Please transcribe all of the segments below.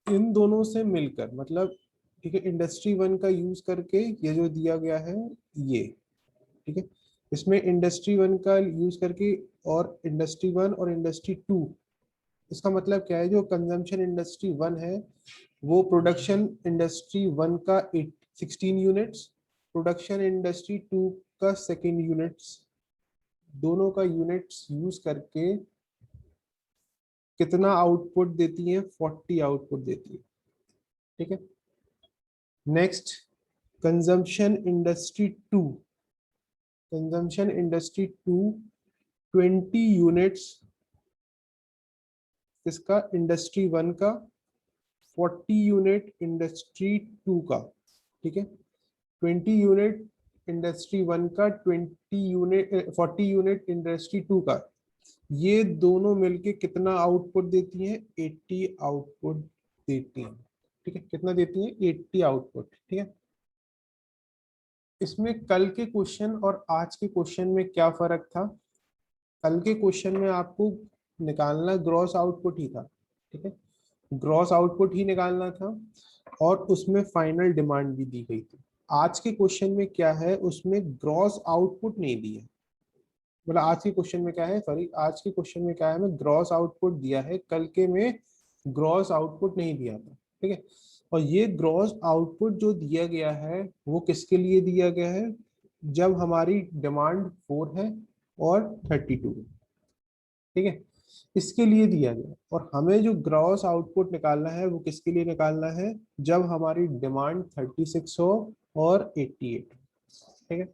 इन दोनों से मिलकर मतलब, ठीक है, इंडस्ट्री वन का यूज करके ये जो दिया गया है ये, ठीक है, इसमें इंडस्ट्री वन का यूज करके और इंडस्ट्री वन और इंडस्ट्री टू, इसका मतलब क्या है, जो कंजम्पशन इंडस्ट्री वन है वो प्रोडक्शन इंडस्ट्री वन का 16 यूनिट्स, प्रोडक्शन इंडस्ट्री टू का सेकेंड यूनिट्स, दोनों का यूनिट्स यूज करके कितना आउटपुट देती है, 40 आउटपुट देती है, ठीक है। Next, consumption industry two, consumption industry two 20 units इसका इंडस्ट्री वन का, 40 यूनिट इंडस्ट्री टू का, ठीक है, 20 यूनिट इंडस्ट्री वन का, 20 यूनिट 40 यूनिट इंडस्ट्री टू का, ये दोनों मिलके कितना आउटपुट देती हैं, 80 आउटपुट देती हैं, ठीक है, कितना देती हैं, 80 आउटपुट, ठीक है। इसमें कल के क्वेश्चन और आज के क्वेश्चन में क्या फर्क था, कल के क्वेश्चन में आपको निकालना ग्रॉस आउटपुट ही था, ठीक है, ग्रॉस आउटपुट ही निकालना था और उसमें फाइनल डिमांड भी दी गई थी। आज के क्वेश्चन में क्या है, उसमें ग्रॉस आउटपुट नहीं दिया, मतलब आज के क्वेश्चन में क्या है, सॉरी, आज के क्वेश्चन में क्या है, हमें ग्रॉस आउटपुट दिया है, कल के में ग्रॉस आउटपुट नहीं दिया था, ठीक है। और ये ग्रॉस आउटपुट जो दिया गया है वो किसके लिए दिया गया है, जब हमारी डिमांड 4 है और 32 है, ठीक है, इसके लिए दिया गया। और हमें जो ग्रॉस आउटपुट निकालना है वो किसके लिए निकालना है, जब हमारी डिमांड 36 हो और 88, ठीक है।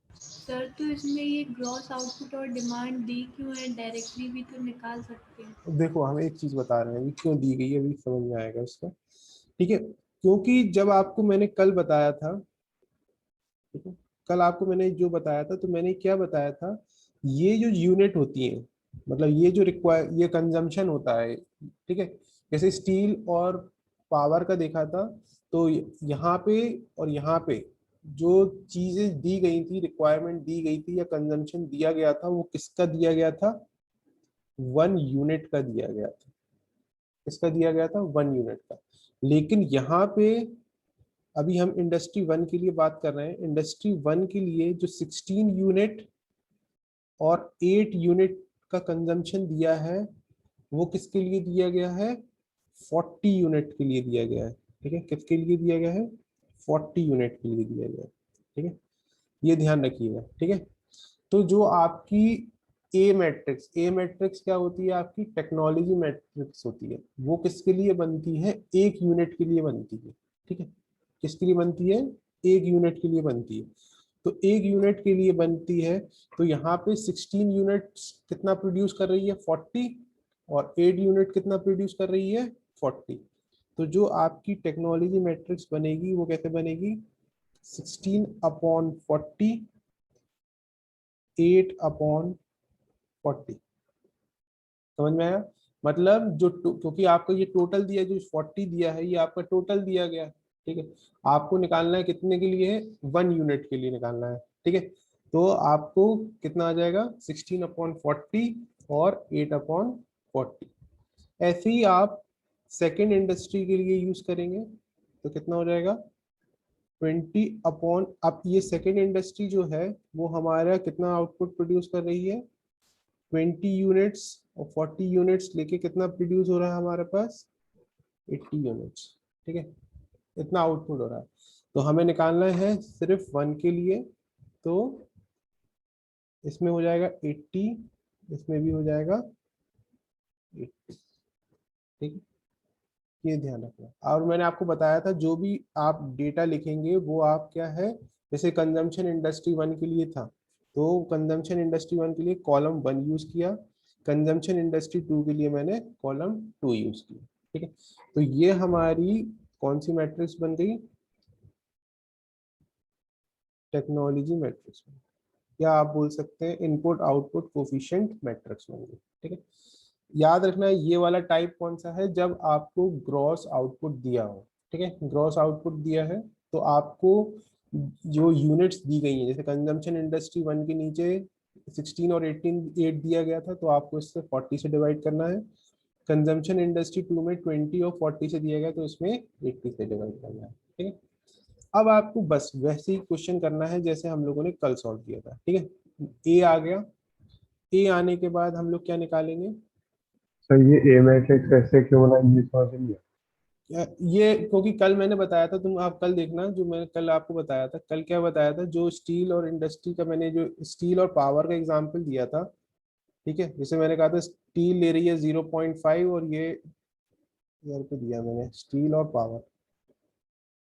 सर तो इसमें ये ग्रॉस आउटपुट और डिमांड दी क्यों है, डायरेक्टली भी तो निकाल सकते हैं। देखो हम एक चीज बता रहे हैं, अभी क्यों दी गई है अभी समझ में आएगा इसका, ठीक है, क्योंकि जब आपको मैंने कल बताया था, ठीक है, कल आपको मैंने जो बताया था, तो मैंने क्या बताया था, ये जो यूनिट होती है, मतलब ये जो रिक्वायर, ये कंजम्पशन होता है, ठीक है, जैसे स्टील और पावर का देखा था, तो यहाँ पे और यहाँ पे जो चीजें दी गई थी, रिक्वायरमेंट दी गई थी या कंजम्पशन दिया गया था, वो किसका दिया गया था, 1 यूनिट का दिया गया था, किसका दिया गया था, 1 यूनिट का। लेकिन यहाँ पे अभी हम इंडस्ट्री वन के लिए बात कर रहे हैं, इंडस्ट्री वन के लिए जो 16 यूनिट और 8 यूनिट का कंजम्पशन दिया है वो किसके लिए दिया गया है, 40 यूनिट के लिए दिया गया है, ठीक है, किसके लिए दिया गया है, 40 यूनिट के लिए दिया गया है, ठीक है, ये ध्यान रखिएगा, ठीक है। तो जो आपकी ए मैट्रिक्स क्या होती है, आपकी टेक्नोलॉजी मैट्रिक्स होती है, वो किसके लिए बनती है, 1 यूनिट के लिए बनती है, ठीक है, किसके लिए बनती है, 1 यूनिट के लिए बनती है। तो 1 यूनिट के लिए बनती है, तो यहाँ पे 16 यूनिट कितना प्रोड्यूस कर रही है, 40, और 8 यूनिट कितना प्रोड्यूस कर रही है, 40। तो जो आपकी टेक्नोलॉजी मैट्रिक्स बनेगी वो कैसे बनेगी, 16/40, 8/40, समझ में आया, मतलब जो क्योंकि आपको ये टोटल दिया, जो 40 दिया है ये आपका टोटल दिया गया है, ठीक है, आपको निकालना है कितने के लिए है, 1 यूनिट के लिए निकालना है, ठीक है, तो आपको कितना आ जाएगा, 16/40 और 8/40। ऐसे ही आप सेकेंड इंडस्ट्री के लिए यूज करेंगे तो कितना हो जाएगा, 20 अब ये सेकेंड इंडस्ट्री जो है वो हमारा कितना आउटपुट प्रोड्यूस कर रही है, 20 यूनिट्स, और 40 यूनिट्स लेके कितना प्रोड्यूस हो रहा है हमारे पास, 80 यूनिट्स, ठीक है, इतना आउटपुट हो रहा है। तो हमें निकालना है सिर्फ वन के लिए, तो इसमें हो जाएगा 80, इसमें भी हो जाएगा 80, ठीक है, ये ध्यान रखना। और मैंने आपको बताया था जो भी आप डेटा लिखेंगे वो आप क्या है, जैसे कंजम्पशन इंडस्ट्री वन के लिए था, तो कंजम्पशन इंडस्ट्री वन के लिए कॉलम 1 यूज किया, कंजम्पशन इंडस्ट्री टू के लिए मैंने कॉलम 2 यूज किया, ठीक है। तो ये हमारी कौन सी मैट्रिक्स बन गई, टेक्नोलॉजी मैट्रिक्स, या आप बोल सकते हैं इनपुट आउटपुट कोफिशिएंट मैट्रिक्स बन गई, ठीक है। याद रखना है ये वाला टाइप कौन सा है, जब आपको ग्रॉस आउटपुट दिया हो, ठीक है, ग्रॉस आउटपुट दिया है तो आपको जो यूनिट्स दी गई हैं, जैसे कंजम्पशन इंडस्ट्री वन के नीचे 16 और 8 दिया गया था, तो आपको इससे 40 से डिवाइड करना है, कंजम्पशन इंडस्ट्री 2 में 20 और 40 से दिया गया तो इसमें 80 से डिवाइड करना है, ठीक है। अब आपको बस वैसे ही क्वेश्चन करना है जैसे हम लोगों ने कल सॉल्व किया था, ठीक है। ए आ गया, ए आने के बाद हम लोग क्या निकालेंगे? सर ये ए मैट्रिक्स ऐसे क्यों बना, ये समझ नहीं ये क्योंकि कल मैंने बताया था, तुम आप कल देखना, जो मैंने कल आपको बताया था, कल क्या बताया था, जो स्टील और इंडस्ट्री का मैंने जो स्टील और पावर का एग्जांपल दिया था, ठीक है। जैसे मैंने कहा था स्टील ले रही है 0.5 और ये इधर पे दिया मैंने स्टील और पावर।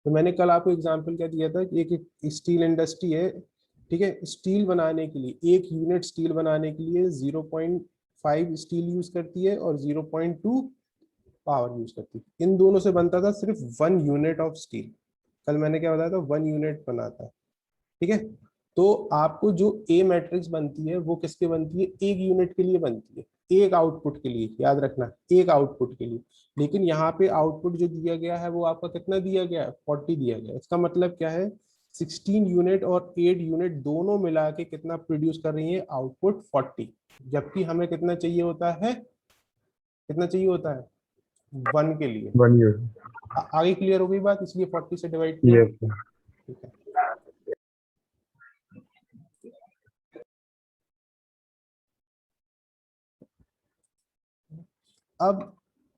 तो मैंने कल आपको एग्जांपल क्या दिया था कि एक स्टील इंडस्ट्री है, ठीक है। स्टील बनाने के लिए, एक यूनिट स्टील बनाने के लिए 0.5 स्टील यूज करती है और 0.2 पावर यूज करती है। इन दोनों से बनता था सिर्फ 1 यूनिट ऑफ स्टील। कल मैंने क्या बताया था, 1 यूनिट बनाता है, ठीक है। तो आपको जो ए मैट्रिक्स बनती है वो किसके बनती है? एक यूनिट के लिए बनती है, एक आउटपुट के लिए, याद रखना, एक आउटपुट के लिए। लेकिन यहाँ पे आउटपुट जो दिया गया है वो आपका कितना दिया गया है? 40 दिया गया है। इसका मतलब क्या है, 16 यूनिट और 8 यूनिट दोनों मिला के कितना प्रोड्यूस कर रही है? आउटपुट 40। जबकि हमें कितना चाहिए होता है? कितना चाहिए होता है? 1 के लिए। बनी हो। आगे क्लियर हो गई बात, इसलिए 40 से डिवाइड किया, यस सर। ठीक है। अब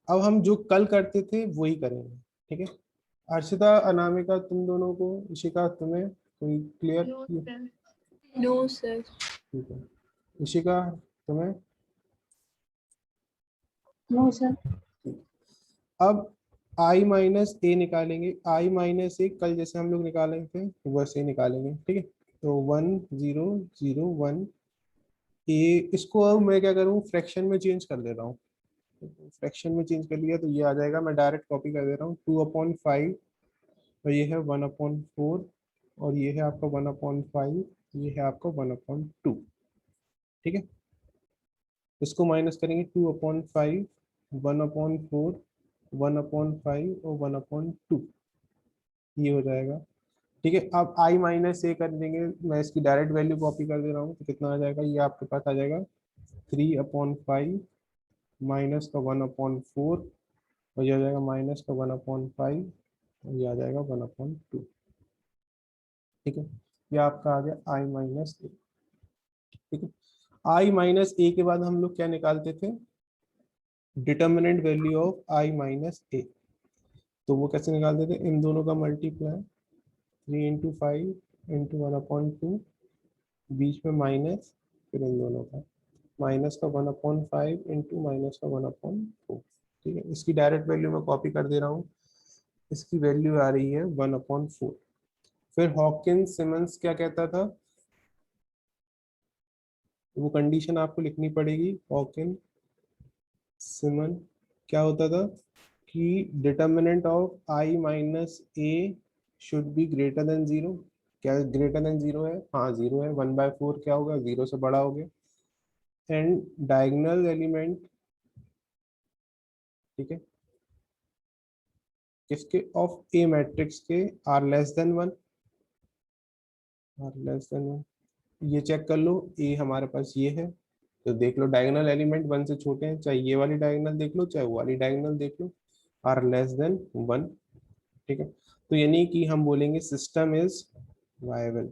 हम जो कल करते थे वही करेंगे, ठीक है। अर्शिता, अनामिका, तुम दोनों को, इशिका तुम्हें कोई clear? No sir. No sir. ठीक है। इशिका तुम्हें? No sir. ठीक। अब आई माइनस ए निकालेंगे। आई माइनस ए कल जैसे हम लोग निकाले थे वैसे ही निकालेंगे, ठीक है। तो 1 0 0 1 ए, इसको अब मैं क्या करूँ, फ्रैक्शन में चेंज कर दे रहा हूँ। फ्रैक्शन में चेंज कर लिया तो ये आ जाएगा, मैं डायरेक्ट कॉपी कर दे रहा हूँ। 2/5 और ये है 1/4 और ये है आपका 1/5, ये है आपका 1/2, ठीक है। इसको माइनस करेंगे, 2/5, 1/4, 1/5 और 1/2, ये हो जाएगा, ठीक है। अब आई माइनस ए कर देंगे, मैं इसकी डायरेक्ट वैल्यू कॉपी कर दे रहा हूँ, तो कितना आ जाएगा, ये आपके पास आ जाएगा 3/5 माइनस का 1/4 और ये आ जाएगा माइनस का 1/5 और ये आ जाएगा 1/2, ठीक है। ये आपका आ गया आई माइनस ए, ठीक है। आई माइनस ए के बाद हम लोग क्या निकालते थे? Determinant value of I minus A. तो वो कैसे निकालते थे? इन दोनों का मल्टीप्लाई, 3 × 5 × 1/2, बीच में माइनस, फिर इन दोनों का माइनस का 1/5 इंटू माइनस का 1/4, ठीक है। इसकी डायरेक्ट वैल्यू मैं कॉपी कर दे रहा हूँ, इसकी वैल्यू आ रही है 1/4। फिर हॉकिंस सिमंस क्या कहता था, वो कंडीशन आपको लिखनी पड़ेगी। हॉकिंस सिमन क्या होता था कि determinant of I minus A should be greater than 0। क्या ग्रेटर देन 0 है? हाँ 0 है। 1/4 क्या होगा? 0 से बड़ा हो गया। एंड डायगोनल एलिमेंट, ठीक है, किसके? ऑफ ए मैट्रिक्स के are less than 1, are less than 1। ये चेक कर लो, ए हमारे पास ये है, तो देख लो डायगोनल एलिमेंट 1 से छोटे हैं, चाहे ये वाली डायगोनल देख लो चाहे वो वाली डायगोनल देख लो, आर लेस देन 1, ठीक है। तो यानी कि हम बोलेंगे सिस्टम इज वायबल।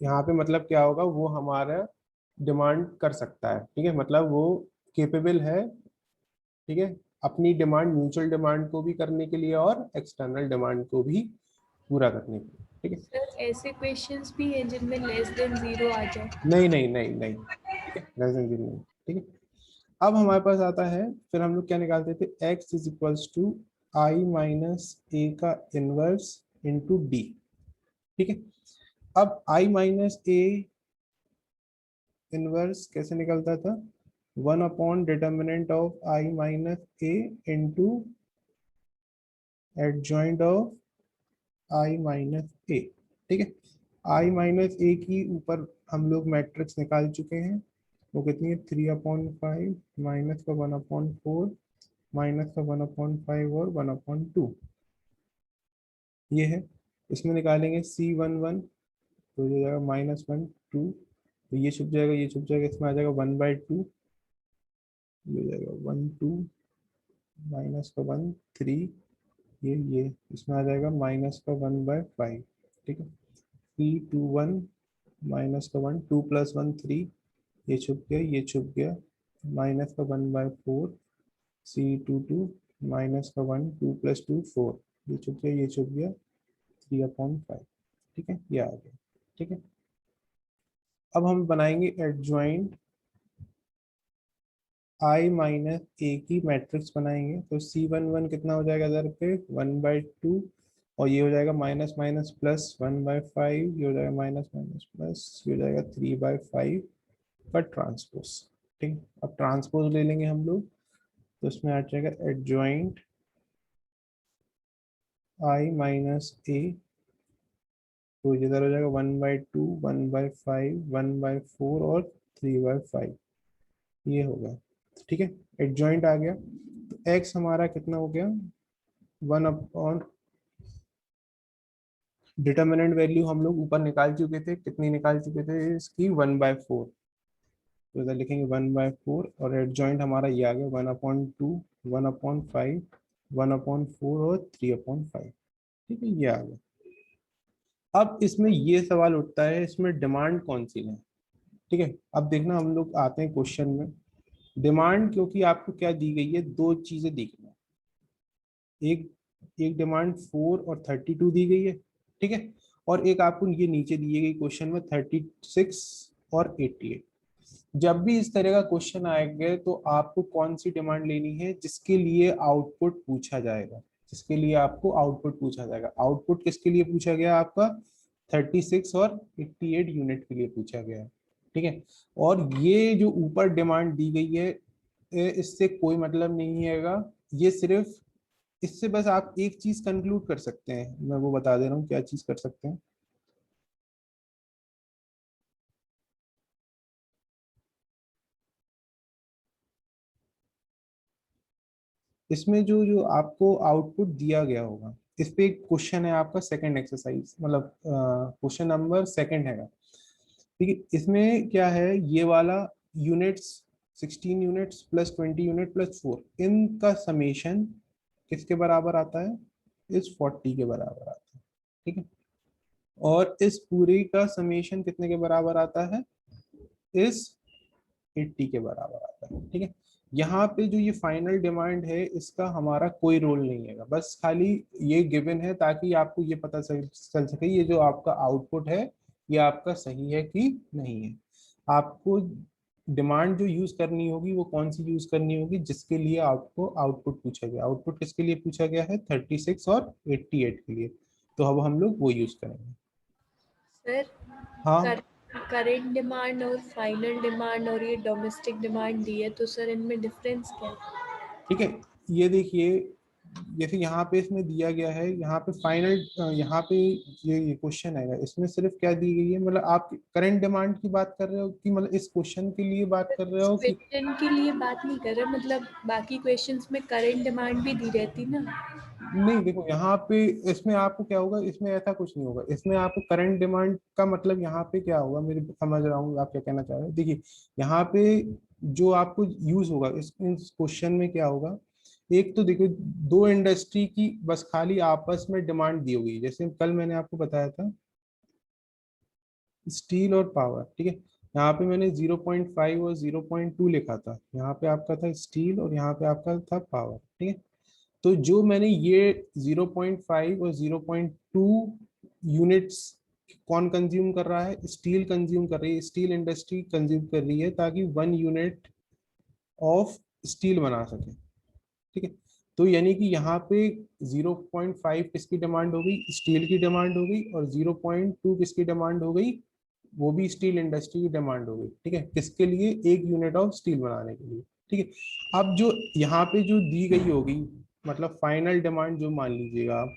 यहाँ पे मतलब क्या होगा, वो हमारा डिमांड कर सकता है, ठीक है, मतलब वो केपेबल है, ठीक है, अपनी डिमांड, म्यूचुअल डिमांड को भी करने के लिए और एक्सटर्नल डिमांड को भी पूरा करने के लिए, ठीक है। सर ऐसे क्वेश्चंस भी हैं जिनमें लेस देन 0 आ जाए? नहीं नहीं नहीं नहीं, ठीक है, लेस देन 0 नहीं, ठीक है। अब हमारे पास आता है, फिर हम लोग क्या निकालते थे, x is equals to I minus A का इनवर्स इंटू डी, ठीक है। अब आई माइनस ए इनवर्स कैसे निकलता था? 1/डिटर्मिनेंट of I minus A into adjoint of I minus A, ठीक है। आई माइनस ए की ऊपर हम लोग मैट्रिक्स निकाल चुके हैं, वो कितनी है? 3/5 माइनस का 1/4 माइनस का 1/5 और 1/2, ये है। इसमें निकालेंगे C11, तो ये जाएगा -1 2 तो ये छुप जाएगा, ये छुप जाएगा, इसमें आ जाएगा 1/2, ये हो जाएगा 1 2 माइनस का 1 3, ये इसमें आ जाएगा माइनस का 1/5, ठीक है। 3 2 1 माइनस का 1, 2 + 1 3, ये छुप गया, ये छुप गया, माइनस का 1/4, C 2 2 माइनस का 1, 2 + 2 4, ये छुप गया, ये छुप गया, 3/5, ठीक है, ये आ गया, ठीक है। अब हम बनाएंगे एडजॉइंट I माइनस ए की मैट्रिक्स बनाएंगे। तो C11 कितना हो जाएगा इधर पे 1/2, और ये हो जाएगा माइनस माइनस प्लस 1/5, ये हो जाएगा माइनस माइनस प्लस, ये हो जाएगा 3/5 का ट्रांसपोज, ठीक है। अब ट्रांसपोज ले लेंगे हम लोग, तो इसमें आ जाएगा एडजॉइंट I माइनस ए, तो इधर हो जाएगा 1/2 1/5 1/4 और 3/5, ये होगा, ठीक है। एडजॉइंट आ गया, तो x हमारा कितना हो गया 1/, डिटर्मिनेंट वैल्यू हम लोग ऊपर निकाल चुके थे, कितनी निकाल चुके थे इसकी 1/4, तो इधर लिखेंगे 1/4, और एडजॉइंट हमारा ये आ गया 1/2 1/5 1/4 और 3/5, ठीक है, ये आ गया। अब इसमें ये सवाल उठता है, इसमें डिमांड कौन सी है, ठीक है। अब देखना, हम लोग आते हैं क्वेश्चन में। डिमांड क्योंकि आपको क्या दी गई है, दो चीजें दी गई है, एक डिमांड 4 और 32 दी गई है, ठीक है, और एक आपको ये नीचे दी गई क्वेश्चन में 36 और 88। जब भी इस तरह का क्वेश्चन आएगा तो आपको कौन सी डिमांड लेनी है, जिसके लिए आउटपुट पूछा जाएगा, जिसके लिए आपको आउटपुट पूछा जाएगा। आउटपुट किसके लिए पूछा गया, आपका 36 और 88 यूनिट के लिए पूछा गया है, ठीक है। और ये जो ऊपर डिमांड दी गई है, इससे कोई मतलब नहीं है, ये सिर्फ, इससे बस आप एक चीज कंक्लूड कर सकते हैं, मैं वो बता दे रहा हूँ क्या चीज कर सकते हैं। इसमें जो जो आपको आउटपुट दिया गया होगा, इस पे एक क्वेश्चन है आपका, सेकंड एक्सरसाइज, मतलब क्वेश्चन नंबर सेकंड है, ठीक है। इसमें क्या है, ये वाला units 16 units plus 20 unit plus 4, इनका समेशन किसके बराबर आता है, इस 40 के बराबर आता है, ठीक है। और इस पूरी का समेशन कितने के बराबर आता है, इस 80 के बराबर आता है, ठीक है। यहाँ पे जो ये फाइनल डिमांड है, इसका हमारा कोई रोल नहीं है, बस खाली ये गिवन है ताकि आपको ये पता चल सके ये जो आपका आउटपुट है ये आपका सही है कि नहीं है। आपको डिमांड जो यूज करनी होगी वो कौन सी यूज करनी होगी, जिसके लिए आपको आउटपुट पूछा गया। आउटपुट किसके लिए पूछा गया है, 36 और 88 के लिए, तो अब हम लोग वो यूज करेंगे। सर, हाँ करेंट डिमांड और फाइनल डिमांड और ये डोमेस्टिक डिमांड दी है, तो सर इनमें डिफरेंस क्या है? ठीक है, ये देखिए, जैसे यहाँ पे इसमें दिया गया है, यहाँ पे फाइनल, यहाँ पे ये क्वेश्चन आएगा, इसमें सिर्फ क्या दी गई है, मतलब आप करंट डिमांड की बात कर रहे हो कि मतलब इस क्वेश्चन के लिए बात कर रहे इस हो कि क्वेश्चन के लिए बात नहीं कर रहे, मतलब बाकी क्वेश्चंस में करंट डिमांड भी दी रहती ना। नहीं। देखो यहाँ पे इसमें आपको क्या होगा, इसमें ऐसा कुछ नहीं होगा, इसमें आपको करंट डिमांड का मतलब यहाँ पे क्या होगा, मेरे समझ रहा हूँ आप क्या कहना चाह रहे हो। देखिए यहाँ पे जो आपको यूज होगा इस क्वेश्चन में क्या होगा, एक तो देखो दो इंडस्ट्री की बस खाली आपस में डिमांड दी होगी, जैसे कल मैंने आपको बताया था स्टील और पावर, ठीक है। यहाँ पे मैंने 0.5 और 0.2 लिखा था, यहाँ पे आपका था स्टील और यहाँ पे आपका था पावर, ठीक है। तो जो मैंने ये 0.5 और 0.2 यूनिट्स कौन कंज्यूम कर रहा है, स्टील कंज्यूम कर रही है, स्टील इंडस्ट्री कंज्यूम कर रही है, ताकि 1 यूनिट ऑफ स्टील बना सके, ठीक है। तो यानी कि यहाँ पे 0.5 किसकी डिमांड हो गई, स्टील की डिमांड हो गई, और 0.2 किसकी डिमांड हो गई, वो भी स्टील इंडस्ट्री की डिमांड हो गई, ठीक है। किसके लिए, 1 यूनिट ऑफ स्टील बनाने के लिए, ठीक है। अब जो यहाँ पे जो दी गई होगी, मतलब फाइनल डिमांड जो मान लीजिएगा आप,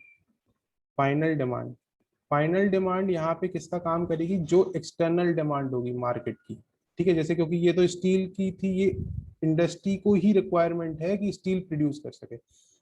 फाइनल डिमांड यहाँ पे किसका काम करेगी, जो एक्सटर्नल डिमांड होगी मार्केट की, ठीक है। जैसे क्योंकि ये तो स्टील की थी, ये इंडस्ट्री को ही रिक्वायरमेंट है कि स्टील प्रोड्यूस कर सके।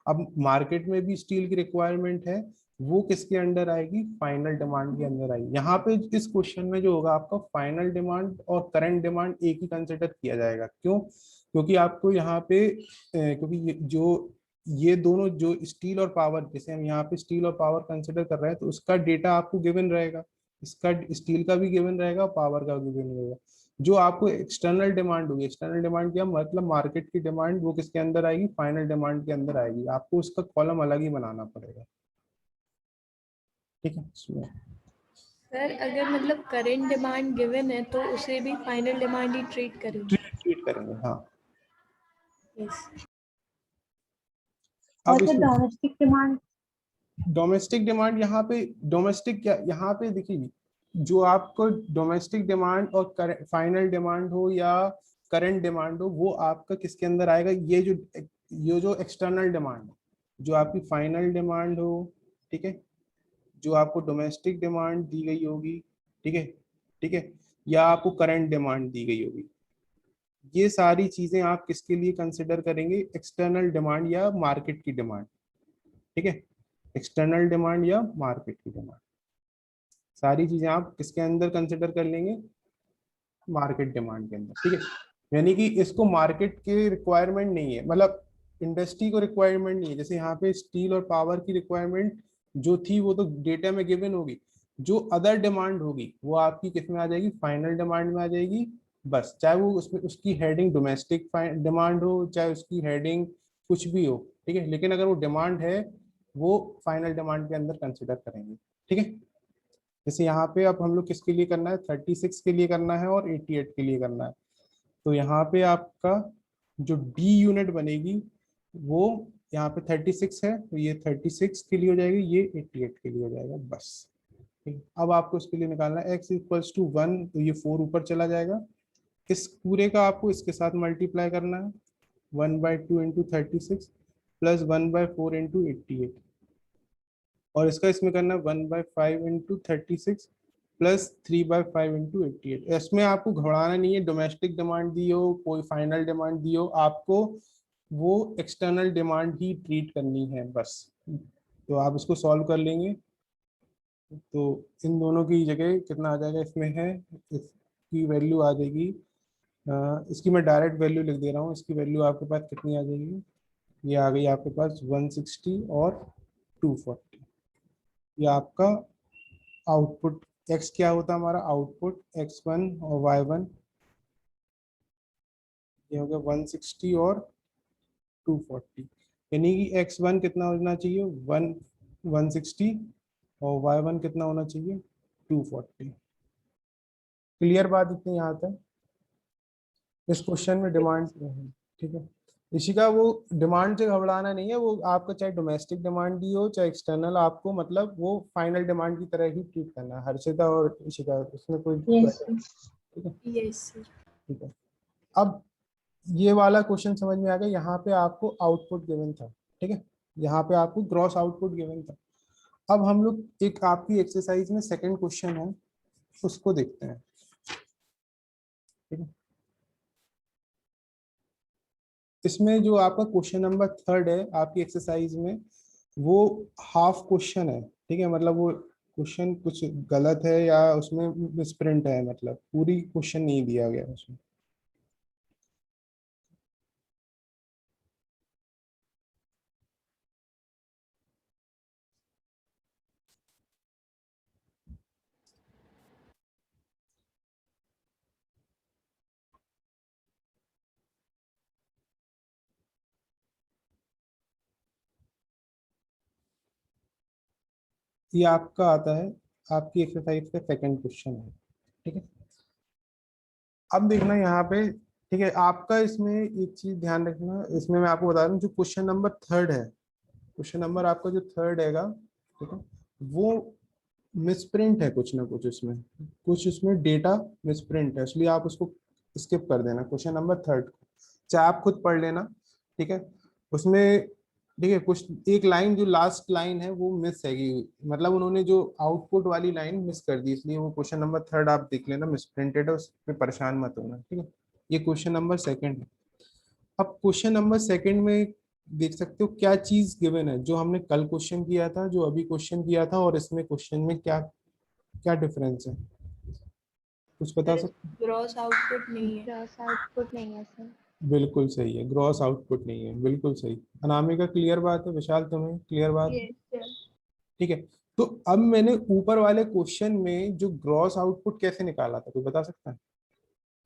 अब मार्केट में भी स्टील की रिक्वायरमेंट है, वो किसके अंडर आएगी, फाइनल डिमांड के अंदर आएगी। यहाँ पे इस क्वेश्चन में जो होगा आपका फाइनल डिमांड और करंट डिमांड एक ही कंसिडर किया जाएगा। क्यों? क्योंकि आपको यहाँ पे क्योंकि ये दोनों जो स्टील और पावर, जैसे हम यहाँ पे स्टील और पावर कंसिडर कर रहे हैं, तो उसका डेटा आपको गिवन रहेगा, इसका स्टील का भी गिवन रहेगा, पावर का भी गिवन रहेगा। जो आपको एक्सटर्नल डिमांड होगी, एक्सटर्नल डिमांड क्या मतलब मार्केट की डिमांड, वो किसके अंदर आएगी, फाइनल डिमांड के अंदर आएगी। आपको उसका कॉलम अलग ही बनाना पड़ेगा, ठीक है। सर अगर मतलब करंट डिमांड गिवन है तो उसे भी फाइनल डिमांड ही ट्रीट करेंगे। ट्रीट करेंगे, हाँ। यस। अब और इसमें डोमेस्टिक डिमांड, डोमेस्टिक डिमांड, यहाँ पे डोमेस्टिक क्या, यहाँ पे देखिए जो आपको डोमेस्टिक डिमांड और फाइनल डिमांड हो या करंट डिमांड हो, वो आपका किसके अंदर आएगा, ये जो एक्सटर्नल डिमांड, जो आपकी फाइनल डिमांड हो, ठीक है, जो आपको डोमेस्टिक डिमांड दी गई होगी, ठीक है, ठीक है, या आपको करंट डिमांड दी गई होगी, ये सारी चीजें आप किसके लिए कंसिडर करेंगे, एक्सटर्नल डिमांड या मार्केट की डिमांड, ठीक है, एक्सटर्नल डिमांड या मार्केट की डिमांड, सारी चीजें आप किसके अंदर कंसिडर कर लेंगे, मार्केट डिमांड के अंदर, ठीक है। यानी कि इसको मार्केट के रिक्वायरमेंट नहीं है, मतलब इंडस्ट्री को रिक्वायरमेंट नहीं है। जैसे यहाँ पे स्टील और पावर की रिक्वायरमेंट जो थी वो तो डेटा में गिवन होगी, जो अदर डिमांड होगी वो आपकी किस में आ जाएगी, फाइनल डिमांड में आ जाएगी। बस चाहे वो उसमें उसकी हेडिंग डोमेस्टिक डिमांड हो, चाहे उसकी हेडिंग कुछ भी हो, ठीक है, लेकिन अगर वो डिमांड है वो फाइनल डिमांड के अंदर कंसिडर करेंगे, ठीक है। जैसे यहाँ पे अब हम लोग किसके लिए करना है, 36 के लिए करना है और 88 के लिए करना है। तो यहाँ पे आपका जो डी यूनिट बनेगी वो यहाँ पे 36 है, तो ये 36 के लिए हो जाएगी, ये 88 के लिए हो जाएगा, बस। ठीक है, अब आपको इसके लिए निकालना है x इक्वल्स टू 1, तो ये 4 ऊपर चला जाएगा, इस पूरे का आपको इसके साथ मल्टीप्लाई करना है, 1/2 इंटू 36 प्लस 1/4 इंटू 88, और इसका इसमें करना है 1/5 इंटू 36 प्लस 3/5 इंटू 88। इसमें आपको घबराना नहीं है, डोमेस्टिक डिमांड दी हो, कोई फाइनल डिमांड दी हो, आपको वो एक्सटर्नल डिमांड ही ट्रीट करनी है बस। तो आप इसको सॉल्व कर लेंगे, तो इन दोनों की जगह कितना आ जाएगा, इसमें है इसकी वैल्यू आ जाएगी, इसकी मैं डायरेक्ट वैल्यू लिख दे रहा हूँ, इसकी वैल्यू आपके पास कितनी आ जाएगी, ये आ गई आपके पास 160 और 240। ये आपका आउटपुट, x क्या होता है हमारा आउटपुट, x1 और y1, ये हो गया 160 और 240, यानी कि x1 कितना होना चाहिए 160 और y1 कितना होना चाहिए 240। क्लियर बात इतनी यहाँ तक, इस क्वेश्चन में डिमांड, ठीक है। इसी का वो डिमांड से घबराना नहीं है, वो आपका चाहे डोमेस्टिक डिमांड दी हो चाहे एक्सटर्नल, आपको मतलब वो फाइनल डिमांड की तरह ही ट्रीट करना है, हर्षिता और इशिका, उसमें कोई, यस ठीक है, यस सर। ठीक है। अब ये वाला क्वेश्चन समझ में आ गया, यहाँ पे आपको आउटपुट गिवन था, ठीक है, यहाँ पे आपको ग्रॉस आउटपुट गिवन था। अब हम लोग एक आपकी एक्सरसाइज में सेकंड क्वेश्चन है उसको देखते हैं, ठीक है। इसमें जो आपका क्वेश्चन नंबर 3 है आपकी एक्सरसाइज में, वो हाफ क्वेश्चन है, ठीक है, मतलब वो क्वेश्चन कुछ गलत है या उसमें मिसप्रिंट है, मतलब पूरी क्वेश्चन नहीं दिया गया उसमें। ये आपका आता है, आपकी एक्सरसाइज का सेकंड क्वेश्चन है, ठीक है। अब देखना यहाँ पे, ठीक है, आपका इसमें एक चीज ध्यान रखना, इसमें मैं आपको बता रहा हूँ जो क्वेश्चन नंबर 3 है, क्वेश्चन नंबर आपका जो 3 हैगा, ठीक है, वो मिसप्रिंट है कुछ ना कुछ, उसमें कुछ उसमें डेटा मिसप्रिंट है, इसलिए आप उसको स्किप कर देना क्वेश्चन नंबर 3 को, चाहे आप खुद पढ़ लेना, ठीक है। उसमें ठीक है कुछ एक लाइन जो लास्ट लाइन है वो मिस हैगी, मतलब उन्होंने जो आउटपुट वाली लाइन मिस कर दी, इसलिए वो क्वेश्चन नंबर 3 आप देख लेना, मिसप्रिंटेड है, उस पर परेशान मत होना, ठीक है। ये क्वेश्चन नंबर 2 है। अब क्वेश्चन नंबर 2 में देख सकते हो क्या चीज गिवन है, जो हमने कल क्वेश्चन किया था, जो अभी क्वेश्चन किया था, और इसमें क्वेश्चन में क्या क्या डिफरेंस है, कुछ बता सर सकते ग्रॉस आउटपुट नहीं है। ग्रॉस आउटपुट नहीं है सर। हो? बिल्कुल सही है, ग्रॉस आउटपुट नहीं है, बिल्कुल सही। अनामिका क्लियर बात है, विशाल तुम्हें क्लियर बात है? Yes sir. ठीक है। तो अब मैंने ऊपर वाले क्वेश्चन में जो ग्रॉस आउटपुट कैसे निकाला था, कोई बता सकता है?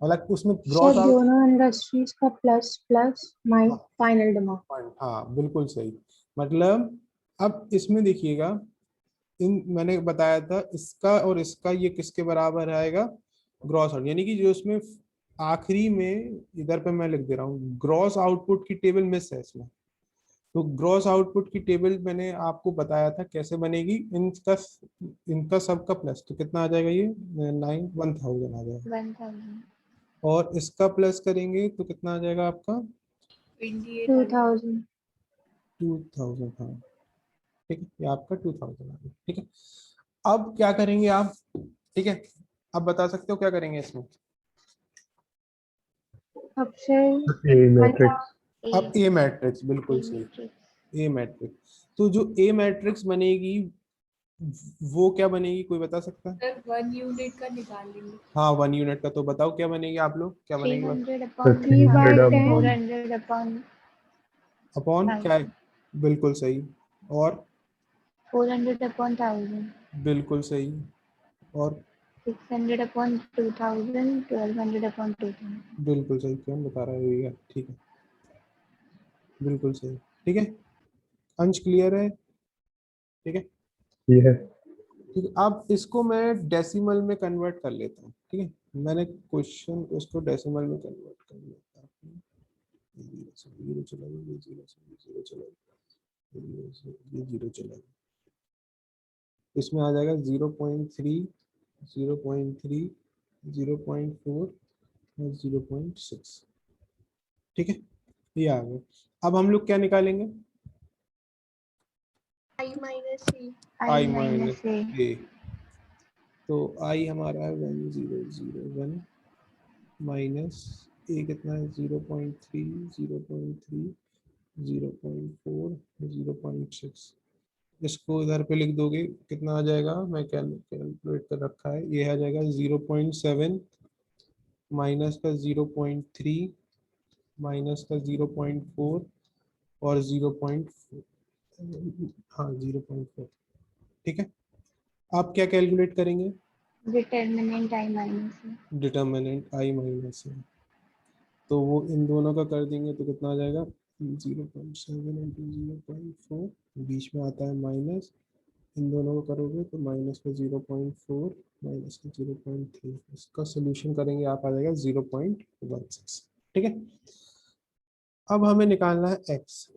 मतलब उसमें सर ग्रॉस आउट, दोनों इंडस्ट्रीज का plus plus my final demand. हाँ बिल्कुल सही। मतलब अब इसमें देखिएगा, इन मैंने बताया था इसका और इसका ये किसके बराबर आएगा, ग्रॉस आउट, यानी कि जो इसमें आखिरी में इधर पे मैं लिख दे रहा हूँ ग्रॉस आउटपुट की टेबल मिस है इसमें। तो ग्रॉस आउटपुट की टेबल मैंने आपको बताया था कैसे बनेगी, इनका इनका सबका प्लस तो कितना आ जाएगा, ये 1000 आ जाएगा, 1000। और इसका प्लस करेंगे तो कितना आ जाएगा आपका 2800। 2000। 2000। हाँ ठीक है, ये आपका 2000 आ गया। ठीक है, अब क्या करेंगे आप, ठीक है, अब बता सकते हो क्या करेंगे इसमें? अब से ए मैट्रिक्स। अब ए मैट्रिक्स, बिल्कुल ए सही, मैट्रिक्स। ए मैट्रिक्स। तो जो ए मैट्रिक्स बनेगी वो क्या बनेगी, कोई बता सकता है? सर 1 यूनिट का निकालेंगे। हाँ 1 यूनिट का, तो बताओ क्या बनेगी, आप लोग क्या बनेगी बस? 300 तो अपॉन 300 1000, अपॉन 400 अपॉन अपॉन क्या है, बिल्कुल सही, और 400 अपॉन 1000, बिल्कुल सही, और 600 अपॉन 2000, 1200 अपॉन 2000। बिल्कुल सही, कौन बता रहा है भैया? ठीक है, बिल्कुल सही। ठीक है, अंश क्लियर है? ठीक है, ये है। ठीक है। अब इसको मैं डेसिमल में कन्वर्ट कर लेता हूँ, ठीक है, मैंने क्वेश्चन को इसको डेसिमल में कन्वर्ट कर लेता हूँ। जीरो चला गया, ये जीरो से जीरो चला गया, ये जीरो चला गया, इसमें आ जाएगा 0.3, 0.3, 0.4 और 0.6। ठीक है, ये आ गया। अब हम लोग क्या निकालेंगे, I minus I A minus A. तो आई हमारा है 1001 माइनस ए कितना है 0.3, 0.3, 0.4, 0.6। इसको इधर पे लिख दोगे कितना आ जाएगा, मैं कैलकुलेट कर रखा है, ये आ जाएगा 0.7 माइनस का 0.3 माइनस का 0.4 और 0.4, हाँ 0.4। ठीक है, आप क्या कैलकुलेट करेंगे, determinant I minus A. Determinant I minus है, तो वो इन दोनों का कर देंगे तो कितना आ जाएगा 0.7 इंटू 0.4, बीच में आता है माइनस, इन दोनों को करोगे तो माइनस का 0.4 माइनस का 0.3, इसका सोल्यूशन करेंगे आप आ जाएगा 0.16। ठीक है, अब हमें निकालना है एक्स।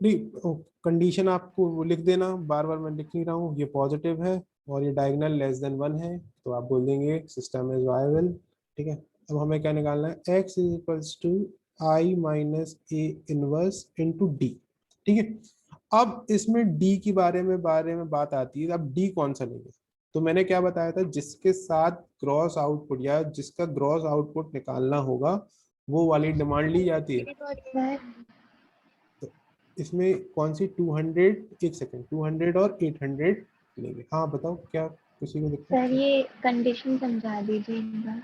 कंडीशन आपको वो लिख देना, बार बार मैं लिख नहीं रहा हूँ, ये पॉजिटिव है और ये डायगोनल लेस देन 1 है, तो आप बोल देंगे सिस्टम इज वायबल। ठीक है, अब हमें क्या निकालना है, x is equals to I minus A inverse into D. ठीक है, अब इसमें डी की बारे में बात आती है, अब डी कौन सा लेंगे, तो मैंने क्या बताया था, जिसके साथ ग्रॉस आउटपुट या जिसका ग्रॉस आउटपुट निकालना होगा वो वाली डिमांड ली जाती है। सर इसमें कौन सी 200, एक सेकंड, 200 और 800 लेंगे। हाँ बताओ क्या किसी को दिक्कत? सर ये कंडीशन समझा दीजिए एक बार।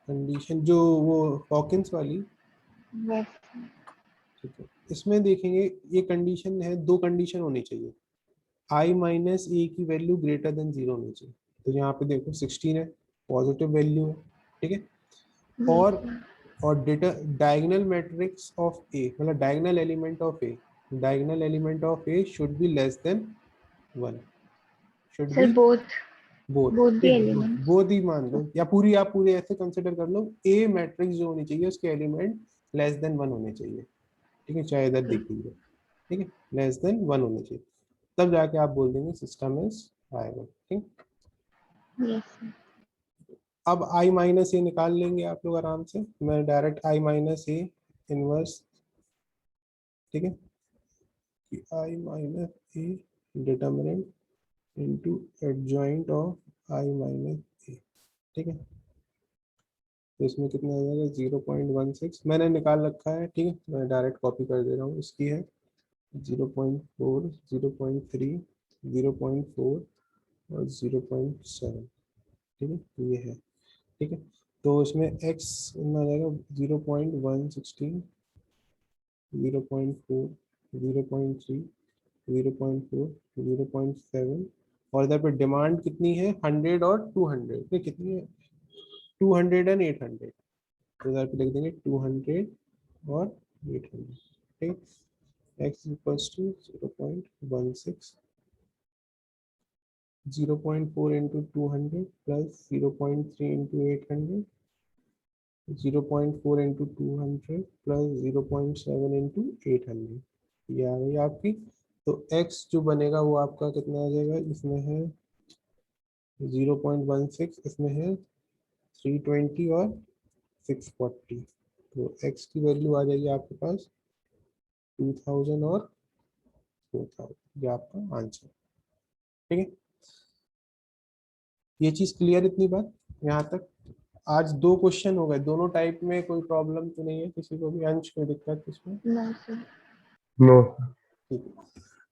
कंडीशन जो वो हॉकिंस वाली, यस। ठीक है, इसमें देखेंगे ये कंडीशन है, दो कंडीशन होनी चाहिए, आई माइनस ए की वैल्यू ग्रेटर देन 0 होनी चाहिए। तो यहाँ पे देखो 16 है, पॉजिटिव वैल्यू है। ठीक है, और data diagonal matrix of A, मतलब diagonal element of A, diagonal element of A should be less than 1, should sir be both both. Both the ठीक, एलिमेंट्स। बोथ ही मान लो, या पूरी आप पूरे ऐसे कंसिडर कर लो, ए मैट्रिक्स जो होनी चाहिए उसके एलिमेंट लेस देन 1 होने चाहिए। ठीक है, चाहे इधर देख लीजिए, ठीक है, लेस देन 1 होने चाहिए, तब जाके आप बोल देंगे सिस्टम इज वायबल। ठीक, यस सर। अब आई माइनस ए निकाल लेंगे आप लोग आराम से, मैं direct I minus A inverse, ठीक है, कि I minus A determinant into adjoint of I minus A. ठीक है, तो इसमें कितना आ जाएगा 0.16 मैंने निकाल रखा है। ठीक है, मैं डायरेक्ट कॉपी कर दे रहा हूँ, इसकी है 0.4, 0.3, 0.4 और 0.7। ठीक है, ये है। ठीक है, तो इसमें x कितना आ जाएगा 0.116, 0.4, 0.3, 0.4, 0.7 और इधर पे डिमांड कितनी है 100 और 200। ये कितनी है 200 एंड 800। तो इधर पे लिख देंगे 200 और 800। ठीक, x equals to 0.16, 0.4 into 200 plus 0.3 into 800, 0.4 into 200 plus 0.7 into 800। ये आ गई आपकी। तो x जो बनेगा वो आपका कितना आ जाएगा, इसमें है 0.16, इसमें है 320 और 640। तो x की वैल्यू आ जाएगी आपके पास 2000 और 4000। ये आपका आंसर। ठीक है, ये चीज क्लियर इतनी बात यहाँ तक। आज 2 क्वेश्चन हो गए, दोनों टाइप में कोई प्रॉब्लम तो नहीं है किसी को भी, अंश कोई दिक्कत इसमें? No, sir. नो ठीक है,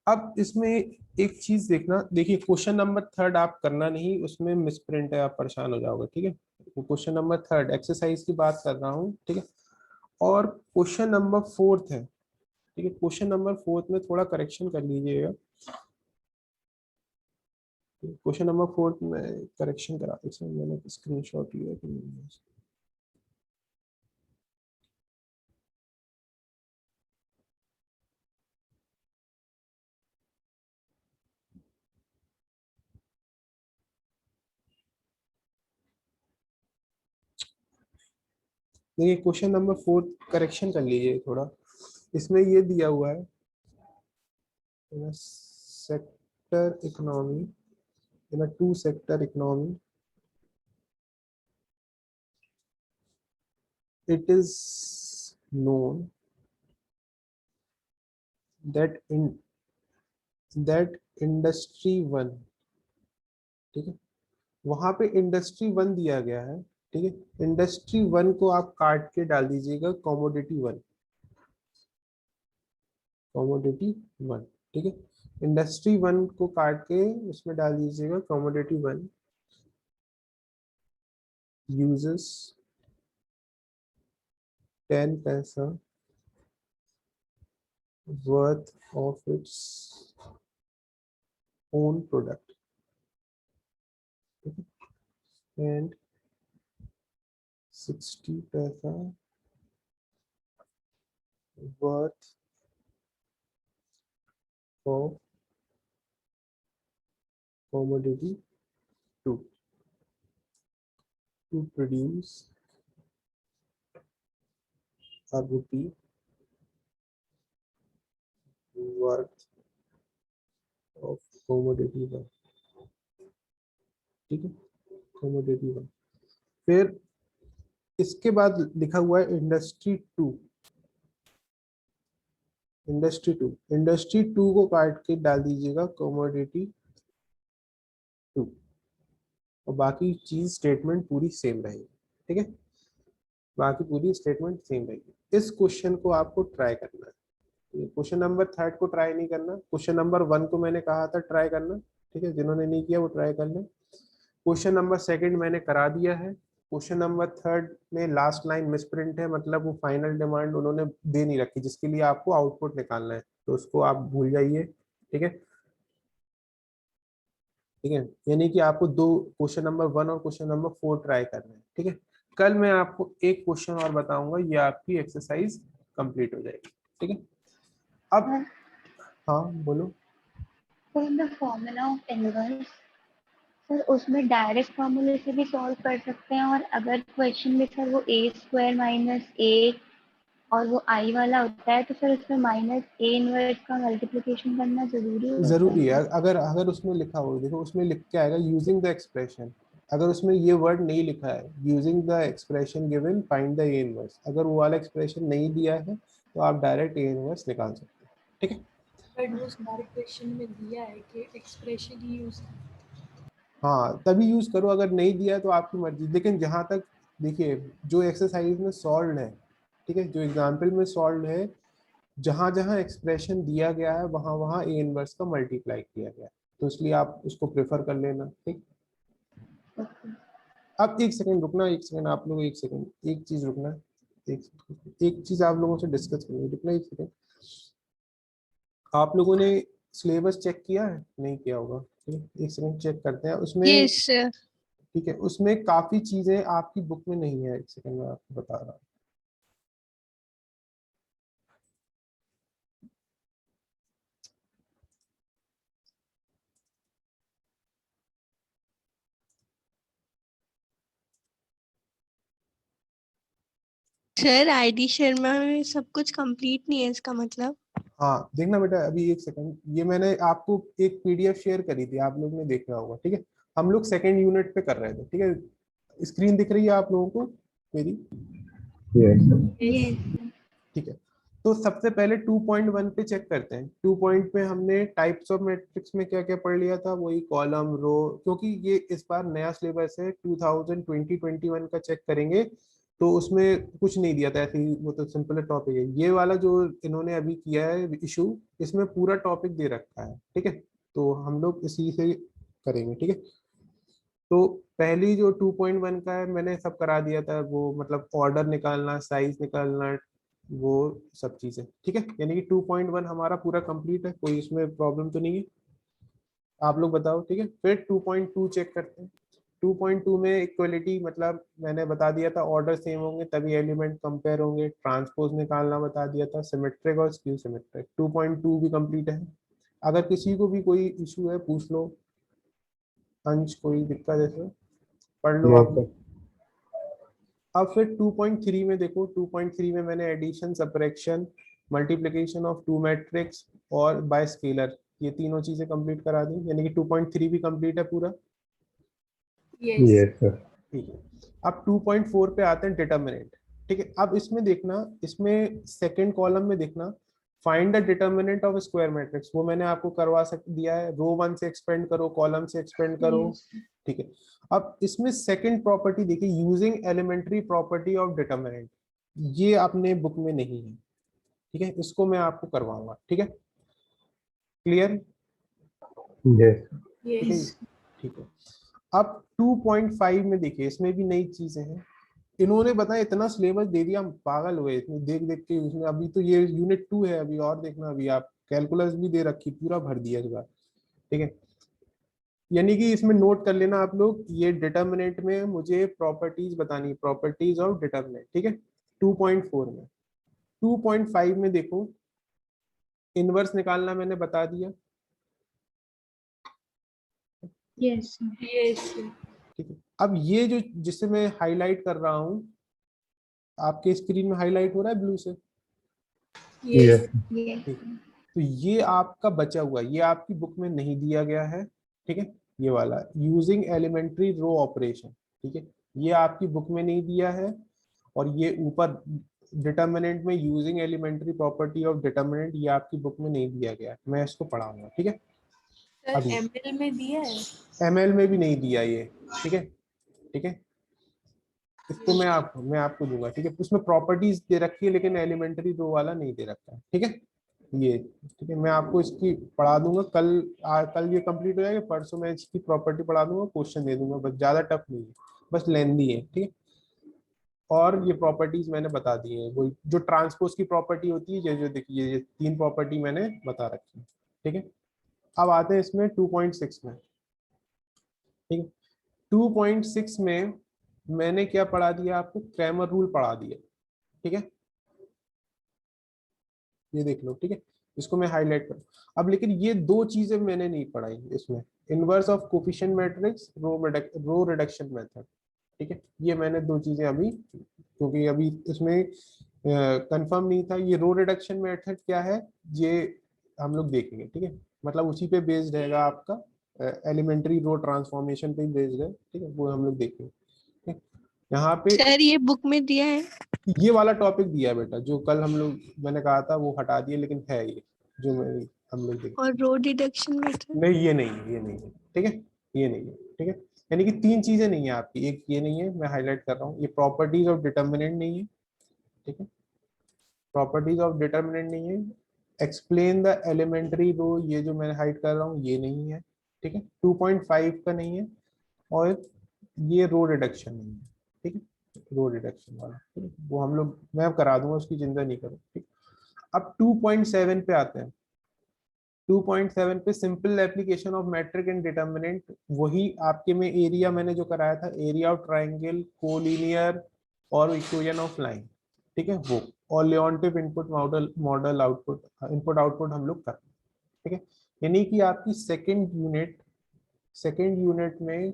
अब इसमें एक चीज देखना, देखिए क्वेश्चन नंबर 3 आप करना नहीं, उसमें मिसप्रिंट है, आप परेशान हो जाओगे। ठीक है, क्वेश्चन नंबर 3 एक्सरसाइज की बात कर रहा हूँ। ठीक है, और क्वेश्चन नंबर 4 है। ठीक है, क्वेश्चन नंबर 4 में थोड़ा करेक्शन कर लीजिएगा। क्वेश्चन नंबर 4 में करेक्शन करा, इसमें मैंने स्क्रीनशॉट लिया कि नहीं। देखिए क्वेश्चन नंबर 4 करेक्शन कर लीजिए थोड़ा। इसमें ये दिया हुआ है sector economy, in a 2 sector economy it is known that in that industry 1। ठीक है, वहां पे इंडस्ट्री 1 दिया गया है। ठीक है, इंडस्ट्री 1 को आप काट के डाल दीजिएगा कमोडिटी 1, कमोडिटी 1। ठीक है, इंडस्ट्री 1 को काट के उसमें डाल दीजिएगा कमोडिटी 1 uses 10 पैसा worth of its own product and 60 पैसा worth of commodity 2 to produce a rupee worth of commodity 1। ठीक है, commodity 1। फिर इसके बाद लिखा हुआ है इंडस्ट्री 2, इंडस्ट्री 2 को काट के डाल दीजिएगा कमोडिटी 2 और बाकी चीज स्टेटमेंट पूरी सेम रहेगी। ठीक है, बाकी पूरी स्टेटमेंट सेम रहेगी। इस क्वेश्चन को आपको ट्राई करना है। क्वेश्चन नंबर 3 को ट्राई नहीं करना, क्वेश्चन नंबर 1 को मैंने कहा था ट्राई करना। ठीक है, जिन्होंने नहीं किया वो ट्राई कर लें। क्वेश्चन नंबर 2 मैंने करा दिया है। क्वेश्चन नंबर 3 में लास्ट लाइन मिसप्रिंट है, मतलब वो फाइनल डिमांड उन्होंने दे नहीं रखी जिसके लिए आपको आउटपुट निकालना है, तो उसको आप भूल जाइए। ठीक है, ठीक है, यानी कि आपको 2 क्वेश्चन नंबर 1 और क्वेश्चन नंबर 4 ट्राई करना है। ठीक है, कल मैं आपको एक क्वेश्चन और बताऊंगा, ये आपकी एक्सरसाइज कंप्लीट हो जाएगी। ठीक है, अब हाँ बोलो। So in the formula of inverse, sir उसमें डायरेक्ट फॉर्मूले से भी सॉल्व कर सकते हैं, और अगर क्वेश्चन में सर वो a स्क्वायर माइनस a और वो i वाला होता है तो फिर उसमें माइनस a इनवर्स का मल्टीप्लिकेशन करना जरूरी होता जरूरी है। है, अगर अगर उसमें लिखा हो, देखो उसमें लिख के आएगा यूजिंग द एक्सप्रेशन। अगर उसमें ये वर्ड नहीं लिखा है using the expression given find the A inverse, अगर वो वाला एक्सप्रेशन नहीं दिया है तो आप डायरेक्ट ए इनवर्स निकाल सकते हैं। ठीक है, बट वो सारे क्वेश्चन में दिया है कि एक्सप्रेशन ही यूज। हाँ तभी यूज करो, अगर नहीं दिया है तो आपकी मर्जी। लेकिन जहां तक देखिए जो एक्सरसाइज में सॉल्व है, ठीक है, जो एग्जाम्पल में सॉल्व है जहां जहां एक्सप्रेशन दिया गया है वहां वहां ए इनवर्स का मल्टीप्लाई किया गया है, तो इसलिए आप उसको प्रेफर कर लेना। ठीक, ओके। अब एक सेकंड रुकना, एक सेकंड आप लोग, एक सेकंड, एक चीज रुकना, एक चीज आप लोगों से डिस्कस करनी है, रुकना एक सेकंड। आप लोगों ने सिलेबस चेक किया है? नहीं किया होगा, ठीक है, एक सेकंड चेक करते हैं उसमें। Yes, sir. ठीक है, उसमें काफी चीजें आपकी बुक में नहीं है, एक सेकंड में आपको बता रहा हूँ। सर आईडी शर्मा में सब कुछ कंप्लीट नहीं है इसका मतलब? हाँ देखना बेटा, अभी एक सेकंड, ये मैंने आपको एक पीडीएफ शेयर करी थी, आप लोग ने देखा होगा। ठीक है, हम लोग सेकंड यूनिट पे कर रहे थे। ठीक है, स्क्रीन दिख रही है आप लोगों को मेरी? Yes sir. यस। ठीक है, तो सबसे पहले 2.1 पे चेक करते हैं। 2 पॉइंट पे हमने टाइप्स ऑफ मैट्रिक्स में क्या क्या पढ़ लिया था, वही कॉलम, रो, क्योंकि ये इस बार नया सिलेबस है 2020-21 का चेक करेंगे, तो उसमें कुछ नहीं दिया था ऐसे ही, वो तो सिंपल टॉपिक है। ये वाला जो इन्होंने अभी किया है इशू, इसमें पूरा टॉपिक दे रखा है। ठीक है, तो हम लोग इसी से करेंगे। ठीक है, तो पहली जो 2.1 का है मैंने सब करा दिया था, वो मतलब ऑर्डर निकालना, साइज निकालना, वो सब चीजें। ठीक है, यानी कि 2.1 हमारा पूरा कंप्लीट है, कोई इसमें प्रॉब्लम तो नहीं है? आप लोग बताओ। ठीक है, फिर 2.2 चेक करते हैं। 2.2 में इक्वलिटी, मतलब मैंने बता दिया था ऑर्डर सेम होंगे तभी एलिमेंट कंपेयर होंगे, ट्रांसपोज निकालना बता दिया था, सिमेट्रिक और स्क्यू सिमेट्रिक। 2.2 भी कंप्लीट है। अगर किसी को भी कोई इशू है पूछ लो। अंश, कोई दिक्कत है तो पढ़ लो नो आप। सर। अब फिर 2.3 में देखो, 2.3 में मैंने addition, subtraction, multiplication of two matrix और बाय स्केलर, ये तीनों चीजें कंप्लीट करा दी, यानी कि 2.3 भी कंप्लीट है पूरा। यस। Yes sir. ठीक है, अब 2.4 पे आते हैं, डिटर्मिनेंट। ठीक है, अब इसमें देखना, इसमें सेकंड कॉलम में देखना, find the determinant of square matrix, वो मैंने आपको करवा सक दिया है, रो 1 से एक्सपेंड करो, कॉलम से एक्सपेंड करो। यस। ठीक है, अब इसमें सेकंड प्रॉपर्टी देखिए, using elementary property of determinant, ये अपने बुक में नहीं है। ठीक है, इसको मैं आपको करवाऊंगा। ठीक है, क्लियर? यस। ठीक है, यस। ठीक है। अब 2.5 में देखिए, इसमें भी नई चीजें हैं। इन्होंने बताया, इतना सिलेबस दे दिया, हम पागल हुए इसमें देख देख के। उसमें अभी तो ये यूनिट 2 है, अभी और देखना, अभी आप कैलकुलस भी दे रखी, पूरा भर दिया इस बार। ठीक है, यानी कि इसमें नोट कर लेना आप लोग, ये डिटर्मिनेंट में मुझे प्रॉपर्टीज बतानी, प्रॉपर्टीज ऑफ डिटर्मिनेंट। ठीक है, 2.4 में। 2.5 में देखो, इनवर्स निकालना मैंने बता दिया। यस। यस। ठीक है, अब ये जो जिसे मैं हाईलाइट कर रहा हूँ, आपके स्क्रीन में हाईलाइट हो रहा है ब्लू से? यस। यस। यस। ठीक, तो ये आपका बचा हुआ, ये आपकी बुक में नहीं दिया गया है। ठीक है, ये वाला यूजिंग एलिमेंट्री रो ऑपरेशन, ठीक है, ये आपकी बुक में नहीं दिया है। और ये ऊपर डिटर्मिनेंट में using elementary property of determinant, ये आपकी बुक में नहीं दिया गया है, मैं इसको पढ़ाऊंगा। ठीक है, सर अभी एमएल में दिया है? एमएल में भी नहीं दिया ये। ठीक है, ठीक है, इसको मैं आपको दूंगा। ठीक है, उसमें प्रॉपर्टीज दे रखी है लेकिन एलिमेंट्री रो वाला नहीं दे रखा है। ठीक है, ये ठीक है, मैं आपको इसकी पढ़ा दूंगा कल। कल ये कंप्लीट हो जाएगा, परसों मैं इसकी प्रॉपर्टी पढ़ा दूंगा, क्वेश्चन दे दूंगा, बस ज्यादा टफ नहीं है, बस लेंदी है। ठीक है, और ये प्रॉपर्टीज मैंने बता दी है, वो जो ट्रांसपोज की प्रॉपर्टी होती है, ये जो देखिए, ये 3 प्रॉपर्टी मैंने बता रखी है। ठीक है, अब आते हैं इसमें 2.6 में। ठीक है, 2.6 में मैंने क्या पढ़ा दिया आपको, क्रैमर रूल पढ़ा दिया। ठीक है, ये देख लो। ठीक है, इसको मैं हाईलाइट करूँ अब, लेकिन ये दो चीजें मैंने नहीं पढ़ाई इसमें, inverse of coefficient matrix, row reduction method. ठीक है, ये मैंने दो चीजें अभी, क्योंकि अभी इसमें कंफर्म नहीं था, ये रो रिडक्शन मेथड क्या है, ये हम लोग देखेंगे। ठीक है, मतलब उसी पे बेस्ड रहेगा आपका, एलिमेंट्री रो ट्रांसफॉर्मेशन पे बेस्ड है। ठीक है, वो हम लोग देखेंगे। ठीक है? यहाँ पे सर ये बुक में दिया है? ये वाला टॉपिक दिया है बेटा, जो कल हम लोग मैंने कहा था वो हटा दिए, लेकिन है ये जो मैं हम लोग देख। और रो डिडक्शन मेथड? नहीं, ये नहीं है, ये नहीं है। ठीक है, ये नहीं है। ठीक है, यानी कि 3 चीजें नहीं है आपकी, एक ये नहीं है, मैं हाईलाइट कर रहा हूँ, ये प्रॉपर्टीज ऑफ डिटर्मिनेंट नहीं है। ठीक है, प्रॉपर्टीज ऑफ डिटर्मिनेंट नहीं है, एक्सप्लेन द एलिमेंट्री रो, ये जो मैं हाइड कर रहा हूँ ये नहीं है, ठीक है, 2.5 का नहीं है, और ये रो रिडक्शन नहीं है, ठीक है, रो रिडक्शन वाला, ठीक है, वो हम लोग मैं करा दूंगा, उसकी चिंता नहीं करो, ठीक। अब 2.7 पे आते हैं। 2.7 पे simple application of matrix and determinant, वही आपके में एरिया मैंने जो कराया था, एरिया ऑफ ट्राइंगल, कोलिनियर और इक्वेशन ऑफ लाइन, ठीक है, वो, और Leontief input model output, input output हम लोग कर रहे हैं, ठीक है। यानी कि आपकी सेकेंड यूनिट में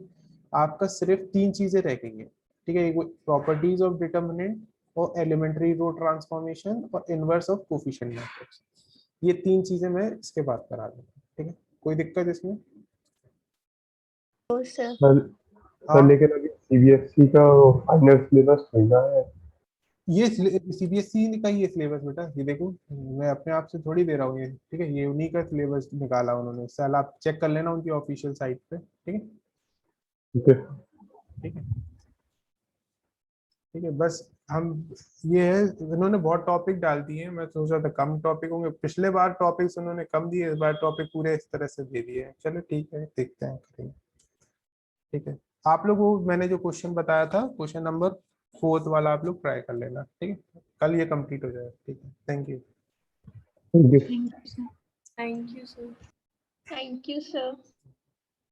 आपका सिर्फ 3 चीजें रह गई हैं, ठीक है, प्रॉपर्टीज ऑफ डिटर्मिनेंट और एलिमेंट्री रो ट्रांसफॉर्मेशन और इनवर्स ऑफ कोफिशिएंट मैट्रिक्स, ये 3 चीजें मैं इसके बाद करा दूंगा, ठीक है, कोई दिक्कत इसमें? तो सर सर हाँ, लेकिन अभी सीबीएसई का फाइनल सिलेबस होना है। ये सीबीएसई का ही सिलेबस बेटा, ये देखो मैं अपने आप से थोड़ी दे रहा हूँ ये, ठीक है, ये उन्हीं का सिलेबस निकाला उन्होंने, साल आप चेक कर लेना उनकी ऑफिशियल साइट पे, ठीक है, ठीक है। ठीक है, ठीक है, बस हम, ये है, इन्होंने बहुत टॉपिक डाल दिए हैं, मैं सोच रहा था कम टॉपिक होंगे, पिछले बार टॉपिक्स उन्होंने कम दिए, इस बार टॉपिक पूरे इस तरह से दे दिए हैं, चलो ठीक है, देखते हैं, करेंगे, ठीक है। आप लोग वो मैंने जो क्वेश्चन बताया था, क्वेश्चन नंबर 4 वाला आप लोग ट्राई कर लेना, ठीक है, कल ये कंप्लीट हो जाएगा, ठीक है, thank you. Thank you. Thank you sir. Thank you sir.